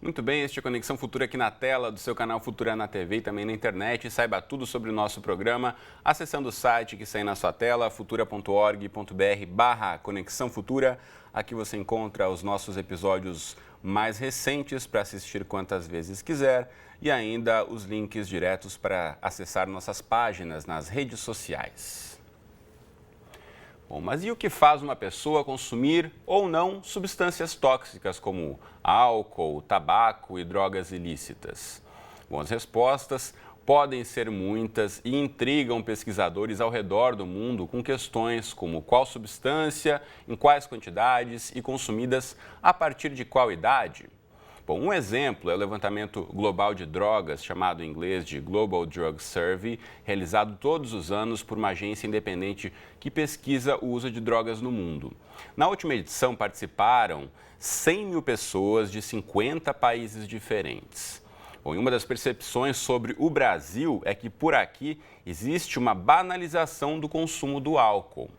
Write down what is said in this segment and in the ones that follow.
Muito bem, este é Conexão Futura aqui na tela do seu canal Futura na TV e também na internet. Saiba tudo sobre o nosso programa acessando o site que está aí na sua tela, futura.org.br/Conexão Futura. Aqui você encontra os nossos episódios mais recentes para assistir quantas vezes quiser e ainda os links diretos para acessar nossas páginas nas redes sociais. Bom, mas e o que faz uma pessoa consumir ou não substâncias tóxicas como álcool, tabaco e drogas ilícitas? Bom, as respostas podem ser muitas e intrigam pesquisadores ao redor do mundo com questões como qual substância, em quais quantidades e consumidas a partir de qual idade. Bom, um exemplo é o levantamento global de drogas, chamado em inglês de Global Drug Survey, realizado todos os anos por uma agência independente que pesquisa o uso de drogas no mundo. Na última edição participaram 100 mil pessoas de 50 países diferentes. Bom, e uma das percepções sobre o Brasil é que por aqui existe uma banalização do consumo do álcool.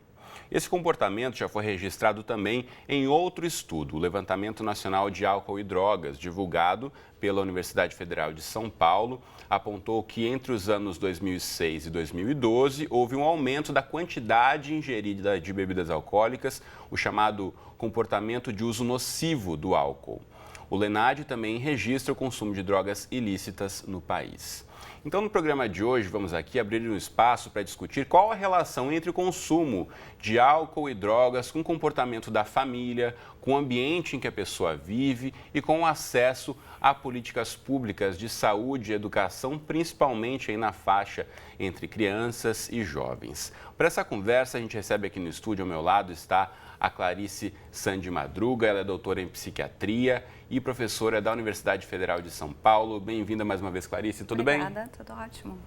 Esse comportamento já foi registrado também em outro estudo, o Levantamento Nacional de Álcool e Drogas, divulgado pela Universidade Federal de São Paulo, apontou que entre os anos 2006 e 2012 houve um aumento da quantidade ingerida de bebidas alcoólicas, o chamado comportamento de uso nocivo do álcool. O LENAD também registra o consumo de drogas ilícitas no país. Então, no programa de hoje, vamos aqui abrir um espaço para discutir qual a relação entre o consumo de álcool e drogas com o comportamento da família, com o ambiente em que a pessoa vive e com o acesso a políticas públicas de saúde e educação, principalmente aí na faixa entre crianças e jovens. Para essa conversa, a gente recebe aqui no estúdio, ao meu lado está a Clarice Sandi Madruga, ela é doutora em psiquiatria e professora da Universidade Federal de São Paulo. Bem-vinda mais uma vez, Clarice, tudo bem? Obrigada, tudo ótimo.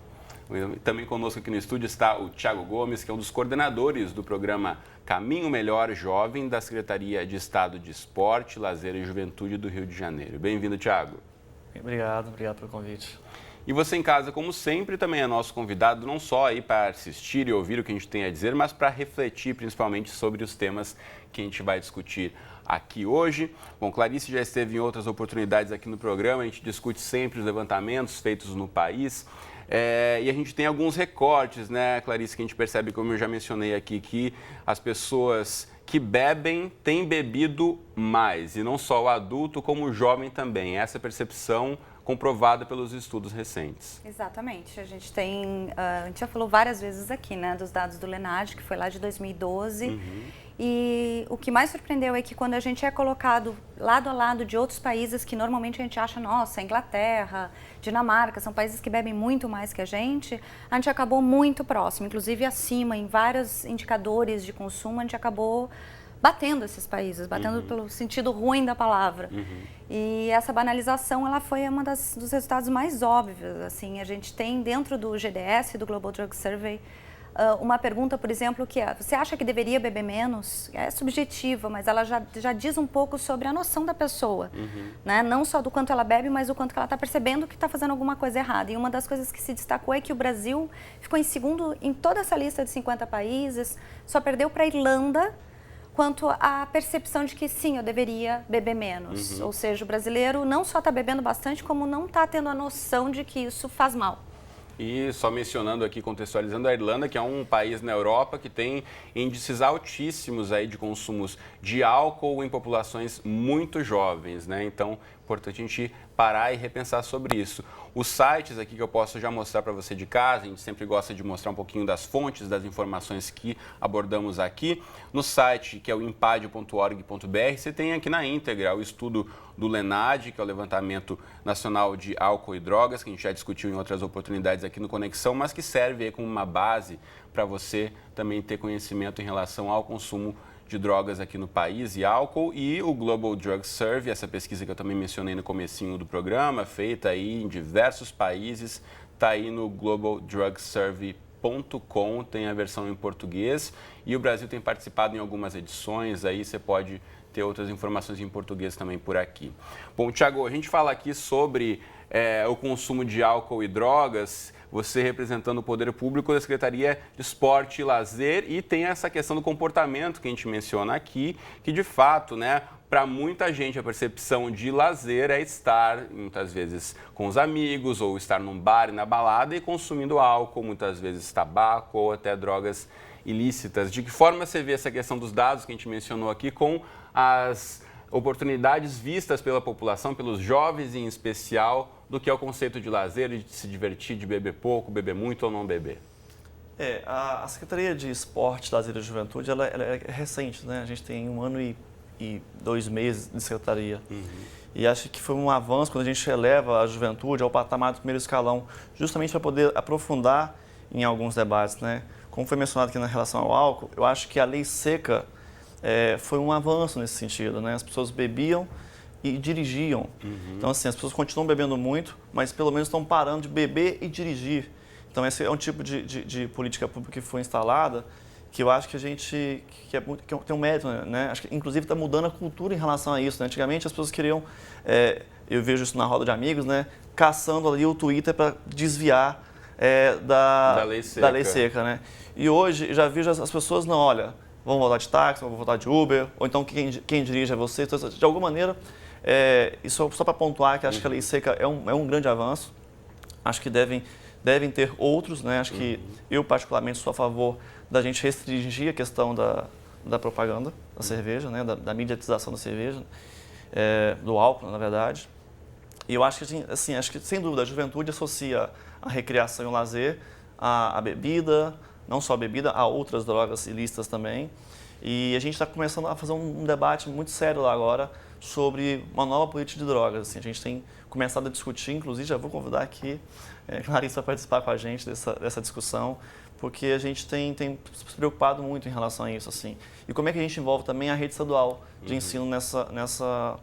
Também conosco aqui no estúdio está o Thiago Gomes, que é um dos coordenadores do programa Caminho Melhor Jovem da Secretaria de Estado de Esporte, Lazer e Juventude do Rio de Janeiro. Bem-vindo, Thiago. Obrigado pelo convite. E você em casa, como sempre, também é nosso convidado, não só aí para assistir e ouvir o que a gente tem a dizer, mas para refletir principalmente sobre os temas que a gente vai discutir aqui hoje. Bom, Clarice já esteve em outras oportunidades aqui no programa, a gente discute sempre os levantamentos feitos no país. E a gente tem alguns recortes, né, Clarice, que a gente percebe, como eu já mencionei aqui, que as pessoas que bebem têm bebido mais, e não só o adulto, como o jovem também. Essa percepção comprovada pelos estudos recentes. Exatamente. A gente já falou várias vezes aqui, né, dos dados do LENAD, que foi lá de 2012. E o que mais surpreendeu é que quando a gente é colocado lado a lado de outros países que normalmente a gente acha, nossa, Inglaterra, Dinamarca, são países que bebem muito mais que a gente acabou muito próximo, inclusive acima em vários indicadores de consumo, a gente acabou batendo esses países, batendo pelo sentido ruim da palavra. E essa banalização, ela foi dos resultados mais óbvios. Assim, a gente tem dentro do GDS, do Global Drug Survey, uma pergunta, por exemplo, que é: você acha que deveria beber menos? É subjetiva, mas ela já diz um pouco sobre a noção da pessoa, né? Não só do quanto ela bebe, mas do quanto que ela está percebendo que está fazendo alguma coisa errada. E uma das coisas que se destacou é que o Brasil ficou em segundo em toda essa lista de 50 países, só perdeu para a Irlanda quanto à percepção de que sim, eu deveria beber menos. Ou seja, o brasileiro não só está bebendo bastante, como não está tendo a noção de que isso faz mal. E só mencionando aqui, contextualizando a Irlanda, que é um país na Europa que tem índices altíssimos aí de consumos de álcool em populações muito jovens, né? Então, importante a gente parar e repensar sobre isso. Os sites aqui que eu posso já mostrar para você de casa, a gente sempre gosta de mostrar um pouquinho das fontes, das informações que abordamos aqui. No site, que é o empadio.org.br, você tem aqui na íntegra o estudo do LENAD, que é o Levantamento Nacional de Álcool e Drogas, que a gente já discutiu em outras oportunidades aqui no Conexão, mas que serve aí como uma base para você também ter conhecimento em relação ao consumo de drogas aqui no país e álcool, e o Global Drug Survey, essa pesquisa que eu também mencionei no comecinho do programa, feita aí em diversos países, está aí no globaldrugsurvey.com, tem a versão em português, e o Brasil tem participado em algumas edições, aí você pode ter outras informações em português também por aqui. Bom, Thiago, a gente fala aqui sobre o consumo de álcool e drogas, você representando o poder público da Secretaria de Esporte e Lazer, e tem essa questão do comportamento que a gente menciona aqui, que de fato, né, para muita gente a percepção de lazer é estar muitas vezes com os amigos ou estar num bar e na balada e consumindo álcool, muitas vezes tabaco ou até drogas ilícitas. De que forma você vê essa questão dos dados que a gente mencionou aqui com as oportunidades vistas pela população, pelos jovens em especial, do que é o conceito de lazer, de se divertir, de beber pouco, beber muito ou não beber? A Secretaria de Esporte, Lazer e Juventude, ela é recente, né? A gente tem 1 ano e 2 meses de secretaria. E acho que foi um avanço quando a gente eleva a juventude ao patamar do primeiro escalão, justamente para poder aprofundar em alguns debates, né? Como foi mencionado aqui na relação ao álcool, eu acho que a lei seca foi um avanço nesse sentido, né? As pessoas bebiam e dirigiam. Então, assim, as pessoas continuam bebendo muito, mas pelo menos estão parando de beber e dirigir. Então, esse é um tipo de política pública que foi instalada, que eu acho que a gente que tem um mérito, né? Acho que, inclusive, está mudando a cultura em relação a isso, né? Antigamente, as pessoas queriam, eu vejo isso na roda de amigos, né? Caçando ali o Twitter para desviar da lei seca, né? E hoje, já vejo as pessoas, não, olha, vão voltar de táxi, vão voltar de Uber, ou então quem dirige é você. Então, de alguma maneira, isso só para pontuar que acho que a lei seca é um grande avanço. Acho que devem ter outros, né? Acho que eu, particularmente, sou a favor da gente restringir a questão da propaganda da cerveja, né? Da mediatização da cerveja, do álcool, na verdade. E eu acho que, assim, sem dúvida, a juventude associa a recreação e o lazer à bebida, não só a bebida, a outras drogas ilícitas também. E a gente está começando a fazer um debate muito sério lá agora sobre uma nova política de drogas. Assim, a gente tem começado a discutir, inclusive já vou convidar aqui Clarissa para participar com a gente dessa discussão, porque a gente tem se preocupado muito em relação a isso. Assim. E como é que a gente envolve também a rede estadual de ensino nessa...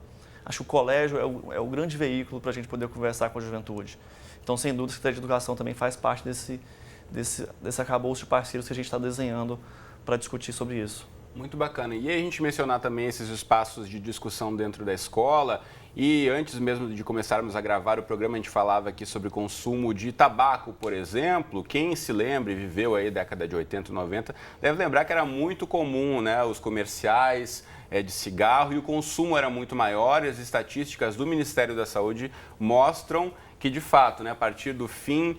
Acho que o colégio é o grande veículo para a gente poder conversar com a juventude. Então, sem dúvida, a Secretaria de Educação também faz parte desse arcabouço de parceiros que a gente está desenhando para discutir sobre isso. Muito bacana. E a gente mencionar também esses espaços de discussão dentro da escola. E antes mesmo de começarmos a gravar o programa, a gente falava aqui sobre o consumo de tabaco, por exemplo. Quem se lembra e viveu aí década de 80 e 90, deve lembrar que era muito comum, né, os comerciais de cigarro e o consumo era muito maior. E as estatísticas do Ministério da Saúde mostram que, de fato, né, a partir do fim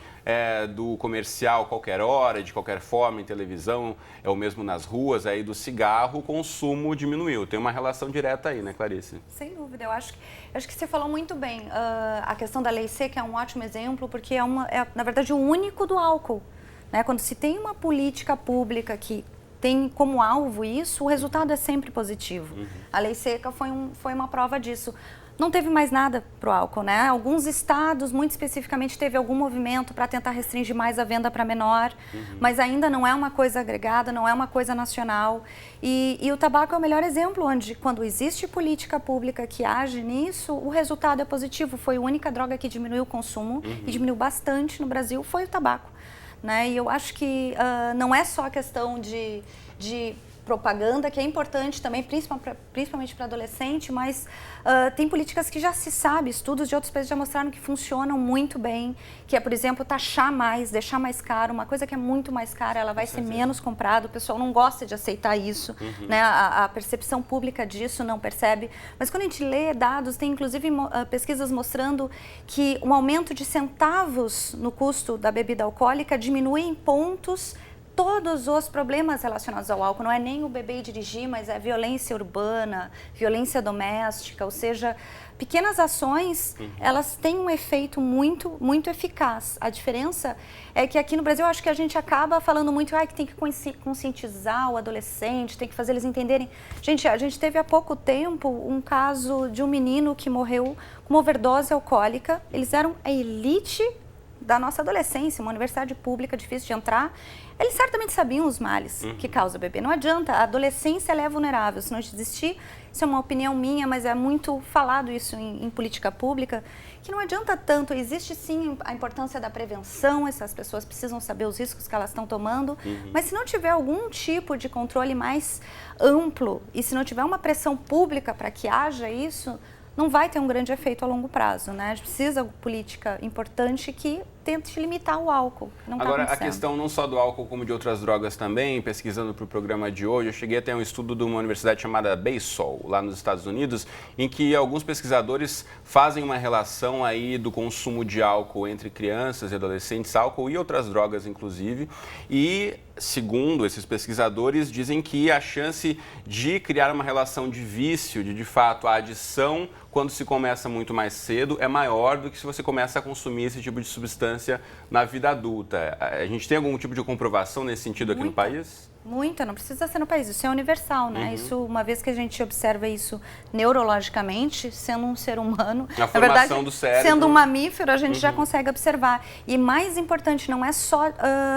do comercial, qualquer hora, de qualquer forma, em televisão, ou mesmo nas ruas, aí, do cigarro, o consumo diminuiu. Tem uma relação direta aí, né, Clarice? Sem dúvida. Eu acho que você falou muito bem. A questão da lei seca é um ótimo exemplo, porque na verdade, o único do álcool. Né? Quando se tem uma política pública que tem como alvo isso, o resultado é sempre positivo. A lei seca foi uma prova disso. Não teve mais nada para o álcool, né? Alguns estados, muito especificamente, teve algum movimento para tentar restringir mais a venda para menor, mas ainda não é uma coisa agregada, não é uma coisa nacional. E o tabaco é o melhor exemplo, onde quando existe política pública que age nisso, o resultado é positivo. Foi a única droga que diminuiu o consumo e diminuiu bastante no Brasil, foi o tabaco. Né? E eu acho que não é só a questão de propaganda, que é importante também, principalmente para adolescente, mas tem políticas que já se sabe, estudos de outros países já mostraram que funcionam muito bem, que é, por exemplo, taxar mais, deixar mais caro, uma coisa que é muito mais cara, ela vai ser menos comprada, o pessoal não gosta de aceitar isso, né? A percepção pública disso não percebe, mas quando a gente lê dados, tem inclusive pesquisas mostrando que um aumento de centavos no custo da bebida alcoólica diminui em pontos todos os problemas relacionados ao álcool. Não é nem o beber e dirigir, mas é violência urbana, violência doméstica, ou seja, pequenas ações, elas têm um efeito muito, muito eficaz. A diferença é que aqui no Brasil, eu acho que a gente acaba falando muito que tem que conscientizar o adolescente, tem que fazer eles entenderem. Gente, a gente teve há pouco tempo um caso de um menino que morreu com uma overdose alcoólica. Eles eram a elite da nossa adolescência, uma universidade pública, difícil de entrar. Eles certamente sabiam os males que causa beber. Não adianta, a adolescência ela é vulnerável. Se não existir, isso é uma opinião minha, mas é muito falado isso em política pública, que não adianta tanto. Existe sim a importância da prevenção, essas pessoas precisam saber os riscos que elas estão tomando, mas se não tiver algum tipo de controle mais amplo e se não tiver uma pressão pública para que haja isso, não vai ter um grande efeito a longo prazo, né? A gente precisa de política importante que tente limitar o álcool. Não tá Agora, a acontecendo. questão não só do álcool, como de outras drogas também, pesquisando para o programa de hoje, eu cheguei a ter um estudo de uma universidade chamada Basel, lá nos Estados Unidos, em que alguns pesquisadores fazem uma relação aí do consumo de álcool entre crianças e adolescentes, álcool e outras drogas, inclusive, e segundo esses pesquisadores, dizem que a chance de criar uma relação de vício, de fato, a adição, quando se começa muito mais cedo, é maior do que se você começa a consumir esse tipo de substância na vida adulta. A gente tem algum tipo de comprovação nesse sentido aqui no país? Muita, não precisa ser no país, isso é universal, né? Isso, uma vez que a gente observa isso neurologicamente, sendo um ser humano, na verdade, do cérebro. Sendo um mamífero, a gente já consegue observar. E mais importante, não é só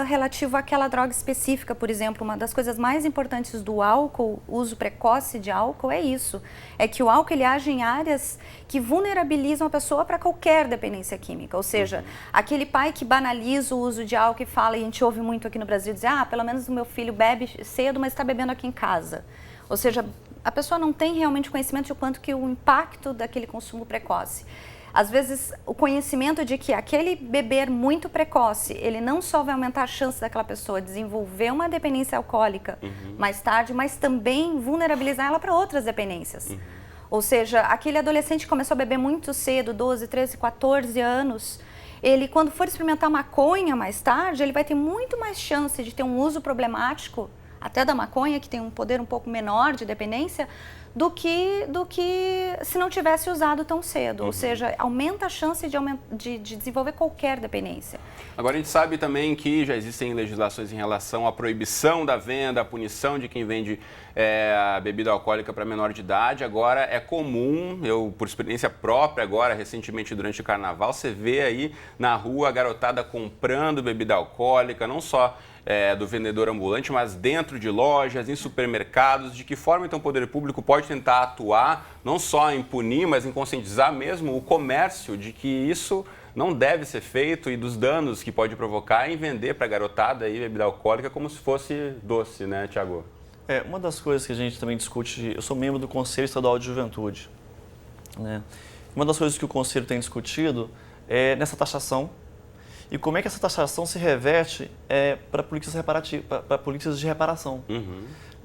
relativo àquela droga específica, por exemplo, uma das coisas mais importantes do álcool, uso precoce de álcool, é isso. É que o álcool ele age em áreas que vulnerabilizam a pessoa para qualquer dependência química. Ou seja, aquele pai que banaliza o uso de álcool e fala, e a gente ouve muito aqui no Brasil, dizer, pelo menos o meu filho bebe cedo, mas está bebendo aqui em casa. Ou seja, a pessoa não tem realmente conhecimento de quanto que o impacto daquele consumo precoce. Às vezes, o conhecimento de que aquele beber muito precoce, ele não só vai aumentar a chance daquela pessoa desenvolver uma dependência alcoólica mais tarde, mas também vulnerabilizar ela para outras dependências. Ou seja, aquele adolescente que começou a beber muito cedo, 12, 13, 14 anos, ele, quando for experimentar maconha mais tarde, ele vai ter muito mais chance de ter um uso problemático, até da maconha, que tem um poder um pouco menor de dependência, do que se não tivesse usado tão cedo. Ou seja, aumenta a chance de desenvolver qualquer dependência. Agora, a gente sabe também que já existem legislações em relação à proibição da venda, à punição de quem vende a bebida alcoólica para menor de idade. Agora, é comum, eu, por experiência própria agora, recentemente durante o carnaval, você vê aí na rua a garotada comprando bebida alcoólica, não só do vendedor ambulante, mas dentro de lojas, em supermercados. De que forma, então, o poder público pode tentar atuar, não só em punir, mas em conscientizar mesmo o comércio de que isso não deve ser feito e dos danos que pode provocar em vender para a garotada aí bebida alcoólica como se fosse doce, né, Tiago? Uma das coisas que a gente também discute, eu sou membro do Conselho Estadual de Juventude, né? Uma das coisas que o Conselho tem discutido é nessa taxação e como é que essa taxação se reverte para políticas de reparação.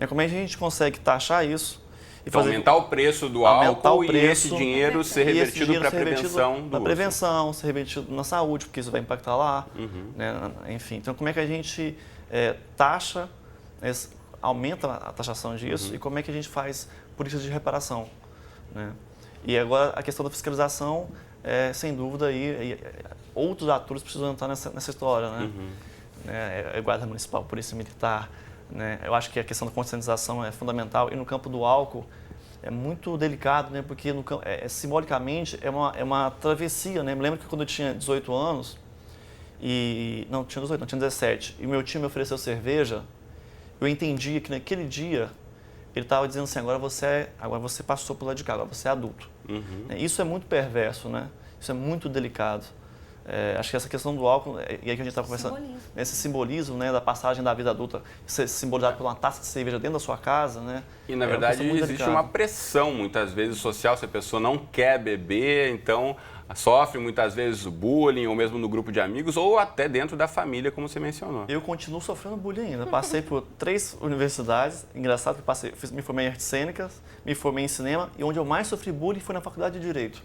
Como é que a gente consegue taxar isso e então, aumentar o preço do álcool e esse dinheiro ser revertido para a prevenção do uso. Prevenção, ser revertido na saúde, porque isso vai impactar lá. Né? Enfim, então como é que a gente taxa, aumenta a taxação disso e como é que a gente faz políticas de reparação. Né? E agora a questão da fiscalização, sem dúvida, outros atores precisam entrar nessa história. Né? Guarda Municipal, Polícia Militar. Né? Eu acho que a questão da conscientização é fundamental e no campo do álcool é muito delicado, né? Porque simbolicamente é uma travessia. Né? Me lembro que quando eu tinha 18 anos, não tinha 18, não, tinha 17, e meu tio me ofereceu cerveja, eu entendia que naquele dia ele estava dizendo assim, agora você passou por lá de cá, agora você é adulto. Isso é muito perverso, né? Isso é muito delicado. Acho que essa questão do álcool, e aí que a gente estava conversando, esse simbolismo, né, da passagem da vida adulta, ser simbolizado por uma taça de cerveja dentro da sua casa, né? E na verdade existe uma pressão muitas vezes social, se a pessoa não quer beber, então sofre muitas vezes bullying, ou mesmo no grupo de amigos, ou até dentro da família, como você mencionou. Eu continuo sofrendo bullying ainda. Passei por 3 universidades, engraçado que me formei em artes cênicas, me formei em cinema, e onde eu mais sofri bullying foi na faculdade de Direito.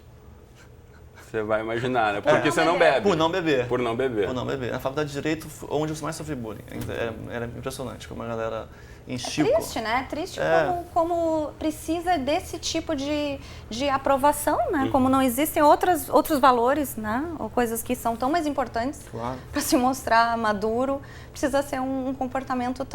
Você vai imaginar, né? Porque você não bebe. Por não beber. Por não beber. Por não beber. Na faculdade de Direito, onde eu mais sofri bullying. Era impressionante, como a galera enchia. É triste, né? É triste como precisa desse tipo de aprovação, né? Como não existem outros valores, né? Ou coisas que são tão mais importantes para se mostrar maduro. Precisa ser um comportamento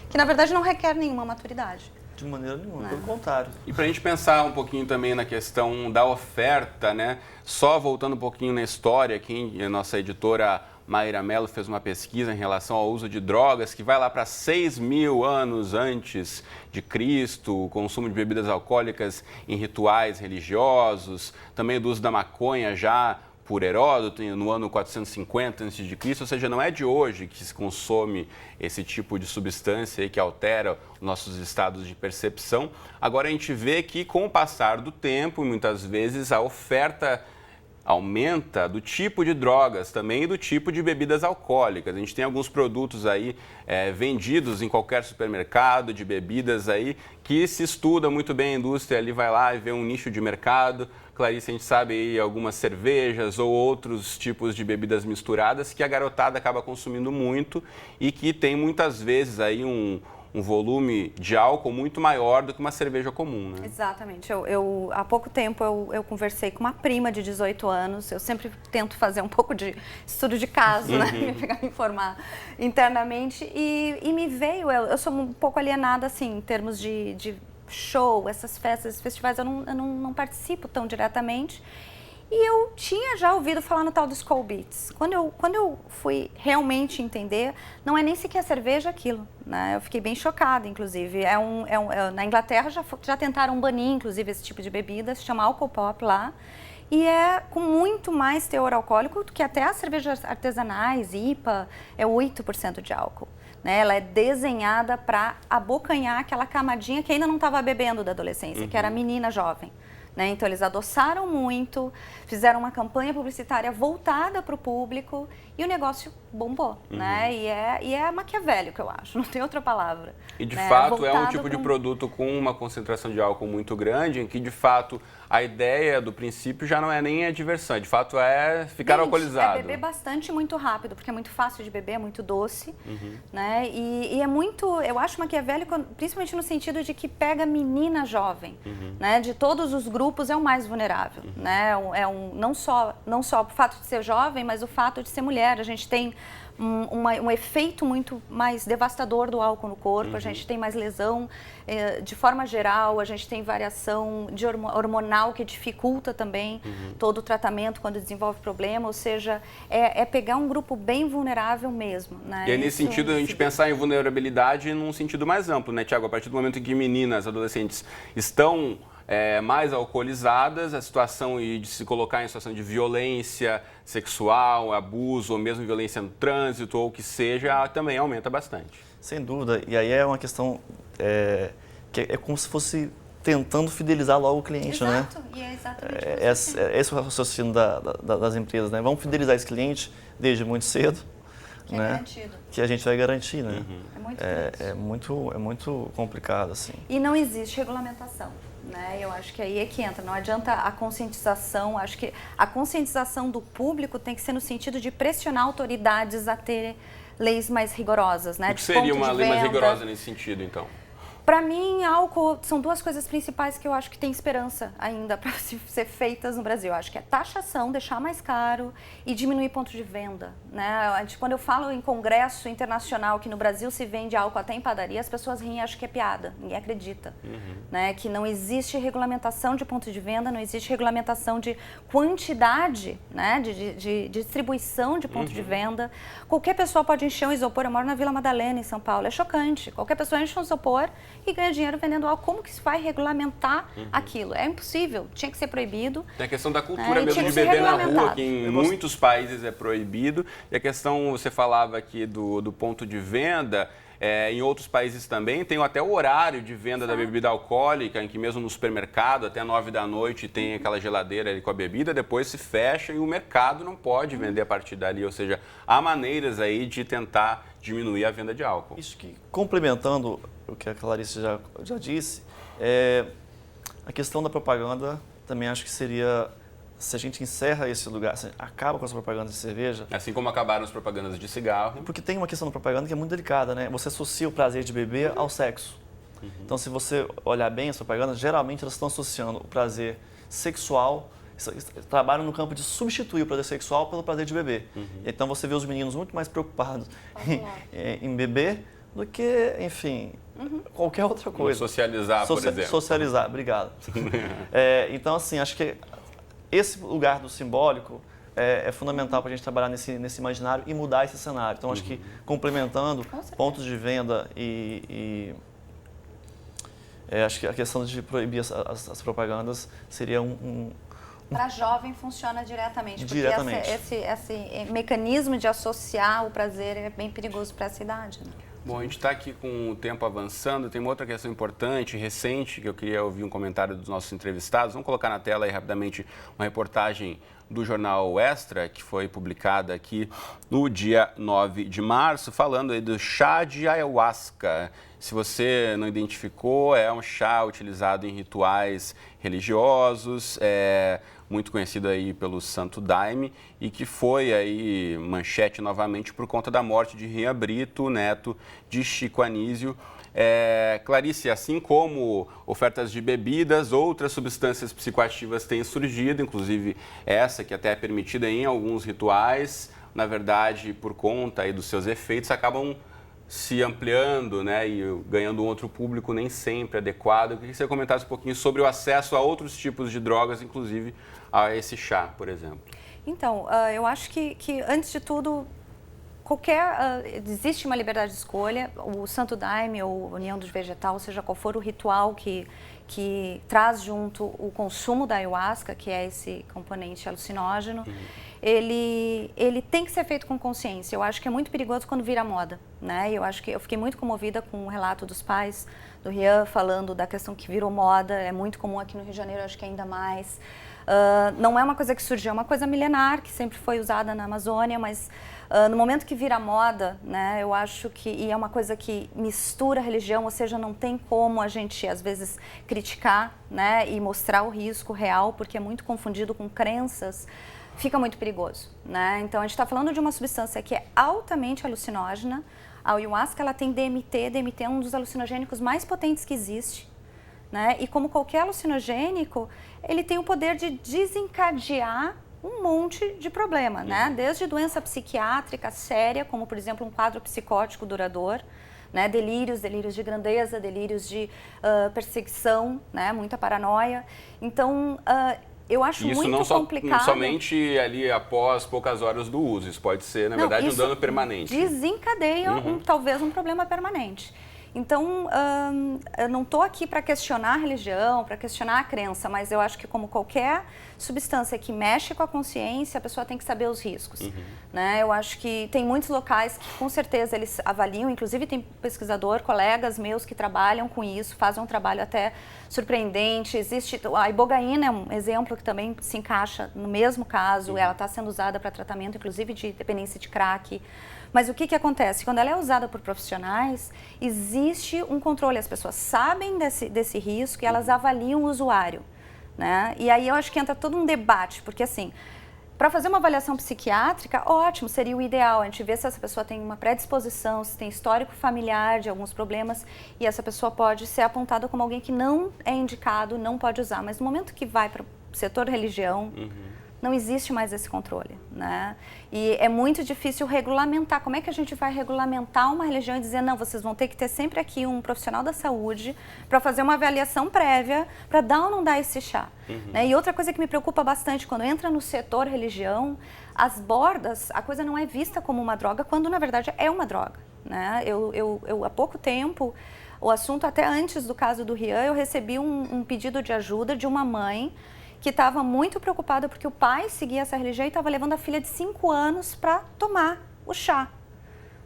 que, na verdade, não requer nenhuma maturidade. De maneira nenhuma, pelo contrário. E para a gente pensar um pouquinho também na questão da oferta, né? Só voltando um pouquinho na história, aqui a nossa editora Maíra Mello fez uma pesquisa em relação ao uso de drogas que vai lá para 6.000 anos antes de Cristo, o consumo de bebidas alcoólicas em rituais religiosos, também do uso da maconha já por Heródoto, no ano 450 a.C., ou seja, não é de hoje que se consome esse tipo de substância aí que altera nossos estados de percepção. Agora a gente vê que com o passar do tempo, muitas vezes a oferta aumenta do tipo de drogas também e do tipo de bebidas alcoólicas. A gente tem alguns produtos aí vendidos em qualquer supermercado de bebidas aí que se estuda muito bem a indústria, ali vai lá e vê um nicho de mercado. Clarice, a gente sabe aí algumas cervejas ou outros tipos de bebidas misturadas que a garotada acaba consumindo muito e que tem muitas vezes aí um volume de álcool muito maior do que uma cerveja comum, né? Exatamente. Há pouco tempo eu conversei com uma prima de 18 anos, eu sempre tento fazer um pouco de estudo de caso, né? Me informar internamente e me veio, eu sou um pouco alienada assim, em termos de show, essas festas, esses festivais, eu não participo tão diretamente. E eu tinha já ouvido falar no tal dos Skull Beats. Quando eu fui realmente entender, não é nem sequer cerveja aquilo, né? Eu fiquei bem chocada, inclusive. Na Inglaterra já tentaram banir, inclusive, esse tipo de bebida, se chama Alco Pop lá. E é com muito mais teor alcoólico do que até as cervejas artesanais, IPA, é 8% de álcool. Né? Ela é desenhada para abocanhar aquela camadinha que ainda não estava bebendo da adolescência, que era a menina jovem. Né? Então, eles adoçaram muito, fizeram uma campanha publicitária voltada para o público e o negócio bombou. Né? E é maquiavélico, eu acho, não tem outra palavra. E, de né? fato, é um tipo de produto com uma concentração de álcool muito grande, em que, de fato, a ideia do princípio já não é nem a diversão, de fato é ficar alcoolizado. É beber bastante muito rápido, porque é muito fácil de beber, é muito doce. Né? E é muito, eu acho maquiavélico, principalmente no sentido de que pega menina jovem. Né? De todos os grupos é o mais vulnerável. Né? Não só o fato de ser jovem, mas o fato de ser mulher. A gente tem um efeito muito mais devastador do álcool no corpo, a gente tem mais lesão de forma geral, a gente tem variação hormonal que dificulta também todo o tratamento quando desenvolve problema, ou seja, é pegar um grupo bem vulnerável mesmo. Né? E aí, nesse sentido, a gente pensar em vulnerabilidade num sentido mais amplo, né, Tiago? A partir do momento em que meninas, adolescentes estão mais alcoolizadas, a situação de se colocar em situação de violência sexual, abuso ou mesmo violência no trânsito ou o que seja, também aumenta bastante. Sem dúvida. E aí é uma questão que é como se fosse tentando fidelizar logo o cliente, né? Exato, e é exatamente isso. Esse é o raciocínio das empresas, né? Vamos fidelizar esse cliente desde muito cedo, que né? É garantido. Que a gente vai garantir, né? É muito complicado, assim. E não existe regulamentação. Né? Eu acho que aí é que entra, não adianta a conscientização, acho que a conscientização do público tem que ser no sentido de pressionar autoridades a ter leis mais rigorosas. Né? O que seria uma lei mais rigorosa nesse sentido, então? Para mim, álcool são duas coisas principais que eu acho que tem esperança ainda para ser feitas no Brasil. Eu acho que é taxação, deixar mais caro e diminuir pontos de venda. Né? Quando eu falo em congresso internacional que no Brasil se vende álcool até em padaria, as pessoas riem e acham que é piada, ninguém acredita. Né? Que não existe regulamentação de ponto de venda, não existe regulamentação de quantidade, né? de distribuição de ponto de venda. Qualquer pessoa pode encher um isopor, eu moro na Vila Madalena, em São Paulo, é chocante. Qualquer pessoa enche um isopor e ganha dinheiro vendendo álcool. Como que se vai regulamentar aquilo? É impossível, tinha que ser proibido. Tem a questão da cultura mesmo de beber na rua, que em muitos países é proibido. E a questão, você falava aqui do ponto de venda, em outros países também, tem até o horário de venda da bebida alcoólica, em que mesmo no supermercado, até 9 da noite, tem aquela geladeira ali com a bebida, depois se fecha e o mercado não pode vender a partir dali. Ou seja, há maneiras aí de tentar diminuir a venda de álcool. Isso que, complementando o que a Clarice já disse, a questão da propaganda também acho que seria, se a gente encerra esse lugar, se acaba com as propagandas de cerveja... Assim como acabaram as propagandas de cigarro. Porque tem uma questão da propaganda que é muito delicada, né? Você associa o prazer de beber ao sexo. Então, se você olhar bem as propagandas, geralmente elas estão associando o prazer sexual, trabalham no campo de substituir o prazer sexual pelo prazer de beber. Então, você vê os meninos muito mais preocupados em beber do que, enfim, qualquer outra coisa. Socializar, por exemplo. Socializar, obrigado. Então, assim, acho que esse lugar do simbólico é fundamental para a gente trabalhar nesse imaginário e mudar esse cenário. Então, acho que complementando pontos de venda acho que a questão de proibir as propagandas seria Para jovem funciona diretamente, porque esse mecanismo de associar o prazer é bem perigoso para essa idade. Né? Bom, a gente está aqui com o tempo avançando, tem uma outra questão importante, recente, que eu queria ouvir um comentário dos nossos entrevistados. Vamos colocar na tela aí rapidamente uma reportagem do jornal Extra, que foi publicada aqui no dia 9 de março, falando aí do chá de ayahuasca. Se você não identificou, é um chá utilizado em rituais religiosos, muito conhecido aí pelo Santo Daime, e que foi aí manchete novamente por conta da morte de Rian Brito, neto de Chico Anísio. Clarice, assim como ofertas de bebidas, outras substâncias psicoativas têm surgido, inclusive essa que até é permitida em alguns rituais, na verdade, por conta aí dos seus efeitos, acabam se ampliando, né, e ganhando um outro público nem sempre adequado. Eu queria que você comentasse um pouquinho sobre o acesso a outros tipos de drogas, inclusive a esse chá, por exemplo. Então, eu acho que antes de tudo, existe uma liberdade de escolha. O Santo Daime ou União dos Vegetal, seja qual for o ritual que traz junto o consumo da ayahuasca, que é esse componente alucinógeno, ele tem que ser feito com consciência. Eu acho que é muito perigoso quando vira moda, né? Eu acho que eu fiquei muito comovida com o relato dos pais do Rian falando da questão que virou moda. É muito comum aqui no Rio de Janeiro, acho que ainda mais. Não é uma coisa que surgiu, é uma coisa milenar que sempre foi usada na Amazônia, mas no momento que vira moda, né, eu acho que e é uma coisa que mistura a religião, ou seja, não tem como a gente às vezes criticar, né, e mostrar o risco real, porque é muito confundido com crenças, fica muito perigoso, né? Então a gente está falando de uma substância que é altamente alucinógena. A ayahuasca, ela tem DMT. DMT é um dos alucinogênicos mais potentes que existe, né? E como qualquer alucinogênico, ele tem o poder de desencadear um monte de problema, né? Desde doença psiquiátrica séria, como por exemplo um quadro psicótico duradouro, né? Delírios de grandeza, delírios de perseguição, né? Muita paranoia. Então, eu acho isso muito complicado. Não somente ali após poucas horas do uso, isso pode ser, na verdade, um dano permanente. Desencadeia talvez um problema permanente. Então, eu não estou aqui para questionar a religião, para questionar a crença, mas eu acho que como qualquer substância que mexe com a consciência, a pessoa tem que saber os riscos, né? Eu acho que tem muitos locais que com certeza eles avaliam, inclusive tem pesquisador, colegas meus que trabalham com isso, fazem um trabalho até surpreendente. Existe a ibogaína, é um exemplo que também se encaixa no mesmo caso, ela está sendo usada para tratamento, inclusive de dependência de crack. Mas o que acontece? Quando ela é usada por profissionais, existe um controle, as pessoas sabem desse risco e elas avaliam o usuário, né? E aí eu acho que entra todo um debate, porque assim, para fazer uma avaliação psiquiátrica, ótimo, seria o ideal, a gente vê se essa pessoa tem uma predisposição, se tem histórico familiar de alguns problemas, e essa pessoa pode ser apontada como alguém que não é indicado, não pode usar, mas no momento que vai para o setor religião, não existe mais esse controle, né? E é muito difícil regulamentar. Como é que a gente vai regulamentar uma religião e dizer, não, vocês vão ter que ter sempre aqui um profissional da saúde para fazer uma avaliação prévia para dar ou não dar esse chá? Né? E outra coisa que me preocupa bastante, quando entra no setor religião, as bordas, a coisa não é vista como uma droga, quando na verdade é uma droga, né? Eu há pouco tempo, o assunto até antes do caso do Rian, eu recebi um pedido de ajuda de uma mãe que estava muito preocupada porque o pai seguia essa religião e estava levando a filha de 5 anos para tomar o chá,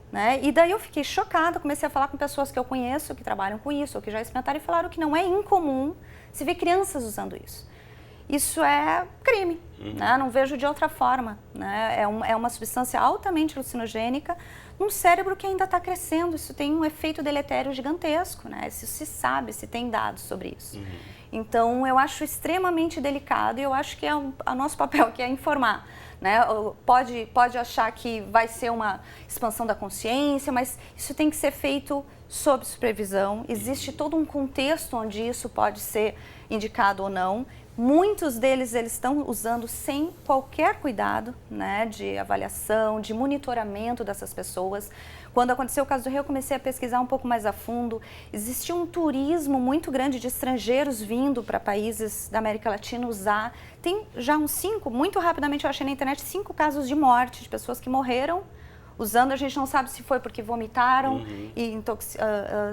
né? E daí eu fiquei chocada, comecei a falar com pessoas que eu conheço, que trabalham com isso, ou que já experimentaram, e falaram que não é incomum se ver crianças usando isso. Isso é crime, né? Não vejo de outra forma, né? É uma substância altamente alucinogênica num cérebro que ainda está crescendo. Isso tem um efeito deletério gigantesco, né? Isso se sabe, se tem dados sobre isso. Então, eu acho extremamente delicado e eu acho que é o nosso papel, que é informar, né? Pode achar que vai ser uma expansão da consciência, mas isso tem que ser feito sob supervisão. Existe todo um contexto onde isso pode ser indicado ou não. Muitos deles eles estão usando sem qualquer cuidado, né, de avaliação, de monitoramento dessas pessoas. Quando aconteceu o caso do Rio, eu comecei a pesquisar um pouco mais a fundo. Existia um turismo muito grande de estrangeiros vindo para países da América Latina usar. Tem já uns 5, muito rapidamente eu achei na internet, 5 casos de morte, de pessoas que morreram usando, a gente não sabe se foi porque vomitaram e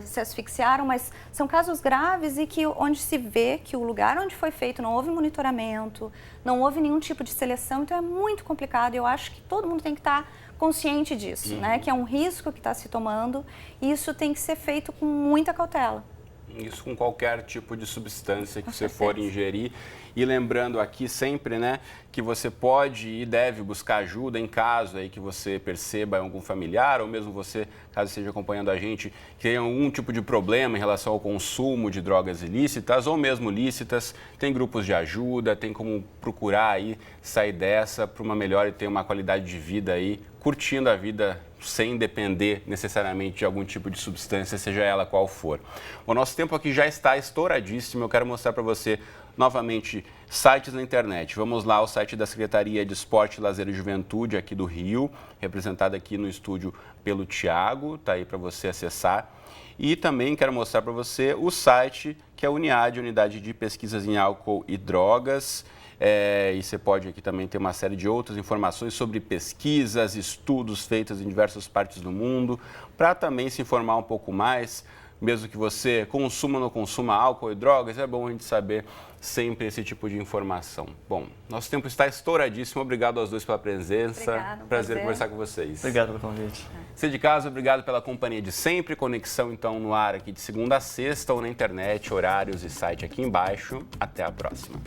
se asfixiaram, mas são casos graves e que onde se vê que o lugar onde foi feito não houve monitoramento, não houve nenhum tipo de seleção, então é muito complicado. Eu acho que todo mundo tem que estar consciente disso, né? Que é um risco que está se tomando e isso tem que ser feito com muita cautela. Isso com qualquer tipo de substância que você for ingerir. E lembrando aqui sempre, né, que você pode e deve buscar ajuda em caso aí que você perceba algum familiar ou mesmo você, caso esteja acompanhando a gente, que tenha algum tipo de problema em relação ao consumo de drogas ilícitas ou mesmo lícitas. Tem grupos de ajuda, tem como procurar aí sair dessa para uma melhor e ter uma qualidade de vida aí, curtindo a vida sem depender necessariamente de algum tipo de substância, seja ela qual for. O nosso tempo aqui já está estouradíssimo, eu quero mostrar para você novamente sites na internet. Vamos lá ao site da Secretaria de Esporte, Lazer e Juventude aqui do Rio, representado aqui no estúdio pelo Tiago, tá aí para você acessar. E também quero mostrar para você o site que é a Uniad, Unidade de Pesquisas em Álcool e Drogas. E você pode aqui também ter uma série de outras informações sobre pesquisas, estudos feitos em diversas partes do mundo, para também se informar um pouco mais, mesmo que você consuma ou não consuma álcool e drogas, é bom a gente saber sempre esse tipo de informação. Bom, nosso tempo está estouradíssimo, obrigado aos dois pela presença. Obrigado, prazer conversar com vocês. Obrigado pelo convite. Você de casa, obrigado pela companhia de sempre, conexão então no ar aqui de segunda a sexta ou na internet, horários e site aqui embaixo. Até a próxima.